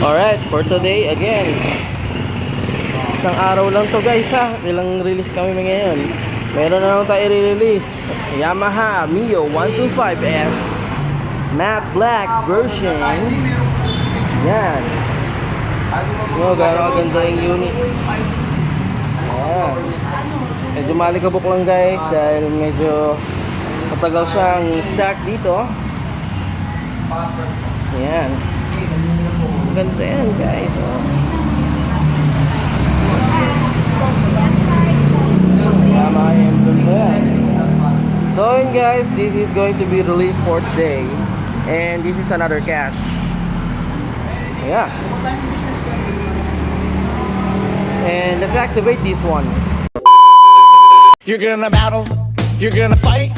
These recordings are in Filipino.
Alright, for today again. Isang araw lang to guys ha. Ilang release kami ngayon. Meron na lang tayo i-release. Yamaha Mio 125S Matte Black version. Yan. Gano'ng ganda yung unit. Ayan. Medyo malikabok lang guys dahil medyo matagal siyang stack dito. Ayan. Ganda yan guys. Yamaha emblem pa yan. So yun guys, this is going to be released for today. And this is another cache. Yeah. And let's activate this one. You're gonna battle, you're gonna fight.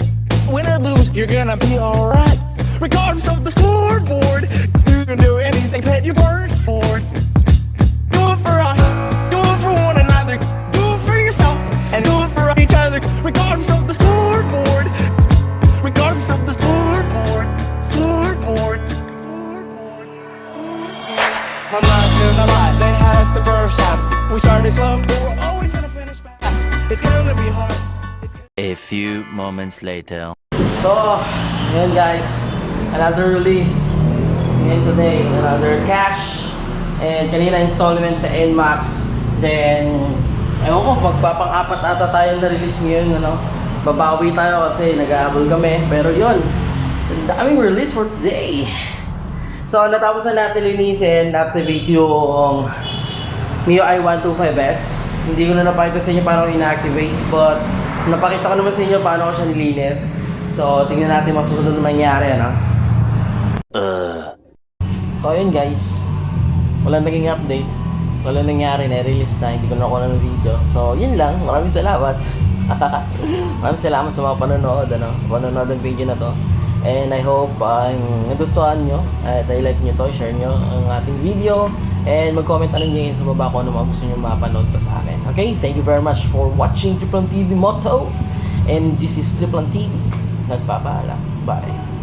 Win or lose, you're gonna be alright. Regardless of the scoreboard, you can do anything that you work for. Do it for us, do it for one another, do it for yourself, and do it for each other. Regardless of the scoreboard, regardless of the scoreboard, scoreboard. I'm not gonna lie, they had us the first time. We started slow, but we're always gonna finish fast. It's gonna be hard. A few moments later. So, yun guys, another release ngayon today, another cache, and kanina installment sa NMAX. Then ewan ko, magpapang-apat ata tayo na release ngayon, ano. Babawi tayo kasi nag-aabol kami, pero yun, ang daming release for today. So natapos na natin linisin, activate yung Mio i125S. Hindi ko na napakita sa inyo paano ko ina-activate, but napakita ko naman sa inyo paano ko siya nilinis. So, tingnan natin masusunod na mangyari, ano? So, ayun guys. Walang naging update. Walang nangyari, na-release na. Hindi ko na nakuha ng video. So, yun lang. Maraming salamat. Maraming salamat sa mga panonood, ano? Sa panonood ng video na to. And I hope nagustuhan nyo. At i-like nyo to, share nyo ang ating video. And mag-comment na rin nyo sa baba kung ano mga gusto nyo mapanood pa sa akin. Okay? Thank you very much for watching Triplan TV Moto. And this is Triplan TV. Nagpapaalam. Bye.